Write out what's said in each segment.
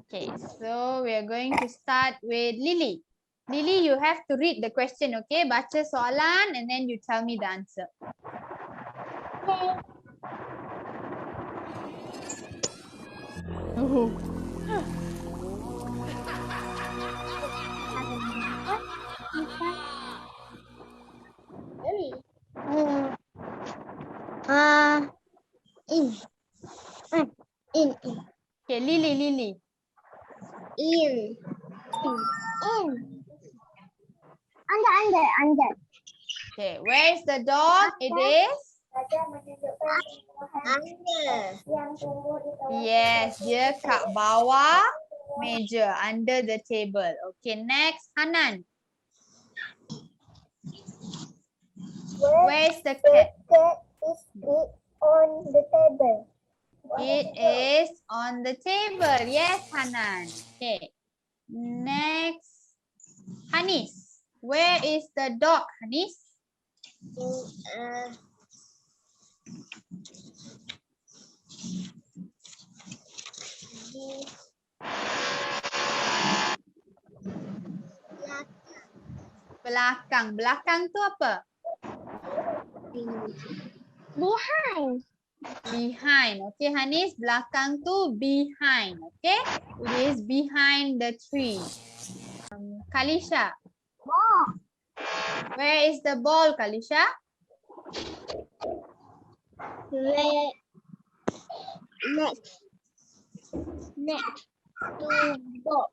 Okay, so we are going to start with Lily. Lily, you have to read the question, okay? Baca soalan and then you tell me the answer. Okay. In. Okay, Lily. In. Under. Okay, where is the dog? It is? Under. Yes, dia kat bawah meja, under the table. Okay, next, Hanan. Where is the cat? Cat is on the table. It is on the table. Yes, Hanan. Okay. Next, Hanis. Where is the dog, Hanis? Belakang. Belakang tu apa? Behind. Behind. Okay, Hanis. Belakang tu behind. Okay. It is behind the tree. Kalisha. Ball. Where is the ball, Kalisha? Next to ball.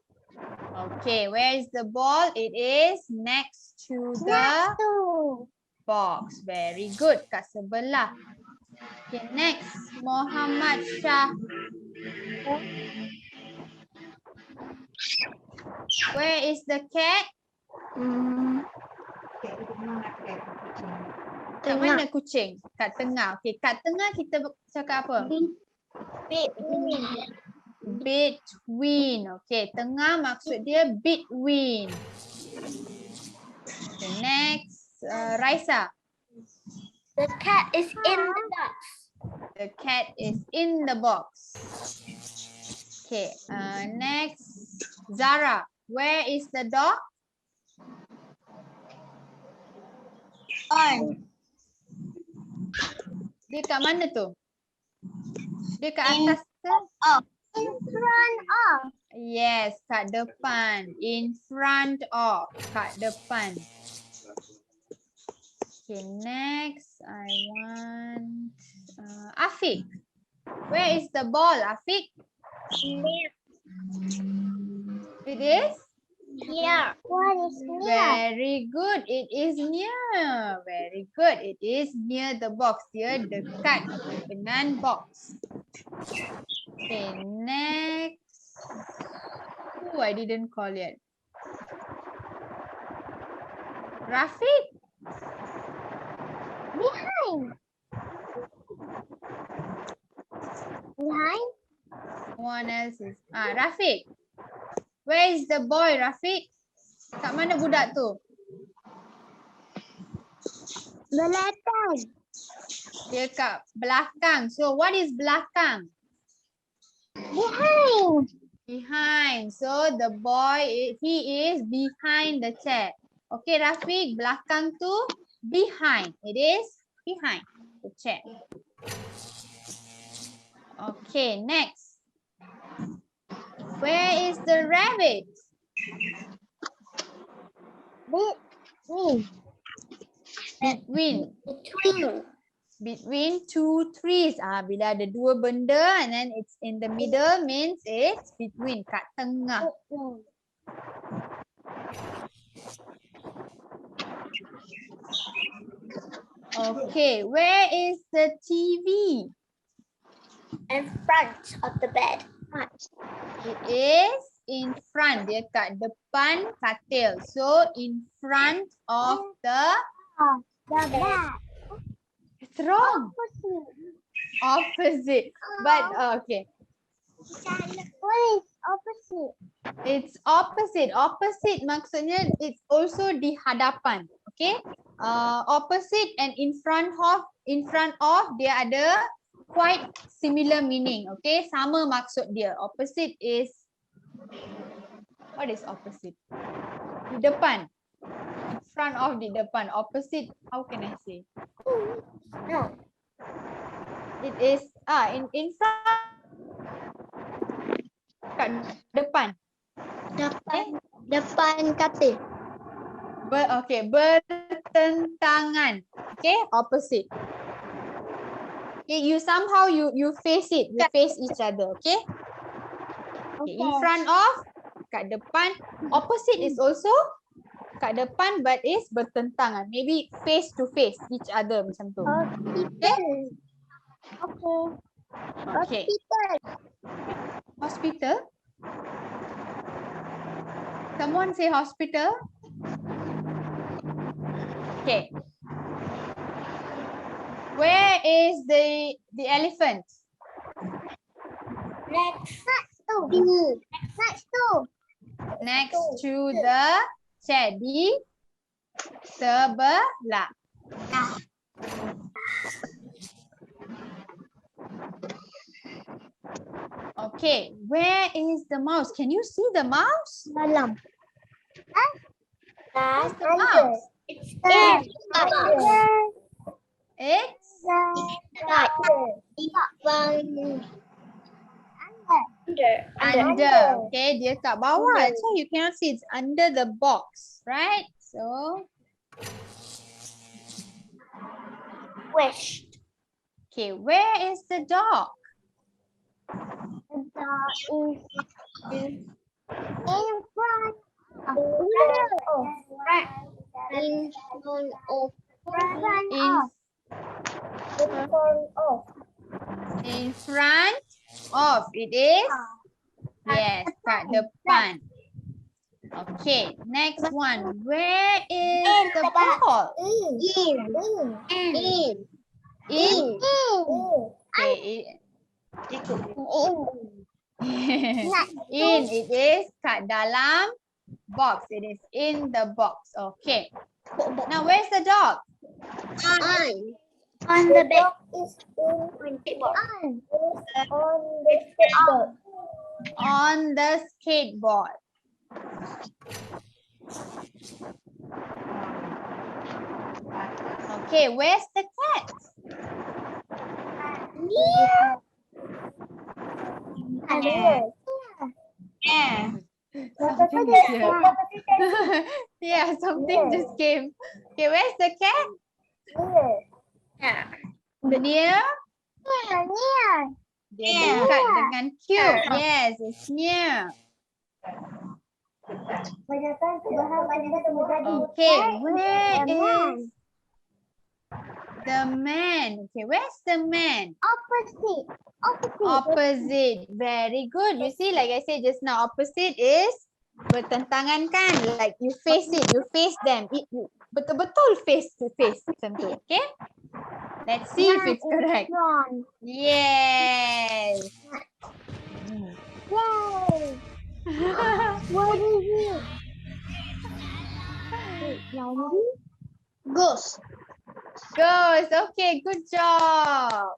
Okay, where is the ball? It is next to the box. Very good. Kat sebelah. Okay, next. Muhammad Shah. Where is the cat? Kat mana kucing? Kat tengah. Okay, kat tengah kita cakap apa? Between. Okay, tengah maksud dia between. Okay, next. Raisa. The cat is in the box. The cat is in the box. Okay, next. Zara. Where is the dog? On. Dia kat mana tu? Dia kat atas ke? In front of. Yes, kat depan. In front of. Kat depan. Okay, next. I want Afiq. Where is the ball, Afiq? It is? Here. What is near? Very good. It is near. Very good. It is near the box. Dia dekat dengan box. Okay, next. Who I didn't call yet? Rafiq. Behind. Behind? One else is Rafiq. Where is the boy, Rafiq? Kat mana budak tu? Belakang. Dia kat belakang. So what is belakang? Behind. Behind. So the boy, he is behind the chair. Okay, Rafiq, belakang tu behind. It is behind the chair. Okay, next. Where is the rabbit? Between two trees. Bila ada dua benda and then it's in the middle means it's between. Kat tengah. Okay, where is the TV? In front of the bed. It is in front. Dia kat depan katil. So in front of the bed. It's wrong. Opposite. But okay. What is opposite? It's opposite. Opposite maksudnya it's also di hadapan. Okay. Opposite and in front of dia ada quite similar meaning. Okay, sama maksud dia. Opposite is, what is opposite? Di depan. In front of, di depan. Opposite, how can I say? No. It is in front, kat depan. Depan katil. Okay, bertentangan. Okay, opposite. Okay, you somehow you face it, you face each other. Okay. Okay, in front of, kat depan. Opposite is also kat depan, but is bertentangan. Maybe face to face each other macam tu. Hospital. Okay. Hospital. Someone say hospital. Okay. Where is the elephant? Next to. Next to the chair. Di sebelah. Okay. Where is the mouse? Can you see the mouse? Dalam. Where's the mouse? It's It's under. Okay, dia kat bawah. So you cannot see, it's under the box, right? So, Wish. okay, where is the dog? The dog is in front. In front of. In front of. It is? Yes, kat depan. Okay, next one. Where is the ball? In. Okay, in, it is kat dalam box. It is in the box. Okay. Now, where's the dog? On the bed. On the skateboard. Okay, where's the cat? Something is here. Yeah, something just came. Okay, where's the cat? Near? Dia dekat dengan cube. Yes, it's near. Okay, where is the man? Okay, where's the man? Opposite. Very good. You see, like I said just now, opposite is bertentangan kan? Like you face it, you face them. Betul-betul face to face macam tu. Okay? Let's see if it's correct. Yes. What is it? Ghost. Ghost. Okay, good job.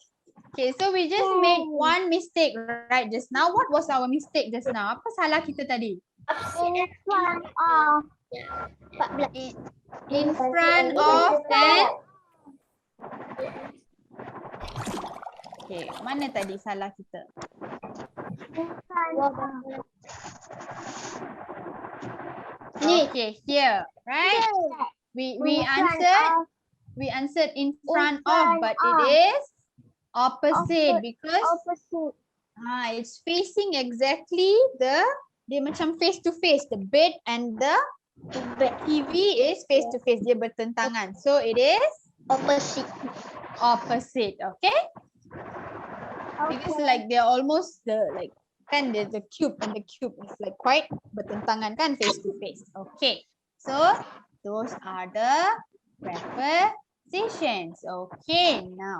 Okay, so we just made one mistake right just now. What was our mistake just now? Apa salah kita tadi? In front of and okay, mana tadi salah kita? Okay, here, right? We answered in front of, but it is opposite because it's facing exactly dia macam face to face. The bed and the TV is face to face. Dia bertentangan. So it is Opposite. Okay? Because like they're almost kan the cube and the cube is like quite bertentangan kan, face to face. Okay. So those are the prepositions. Okay, now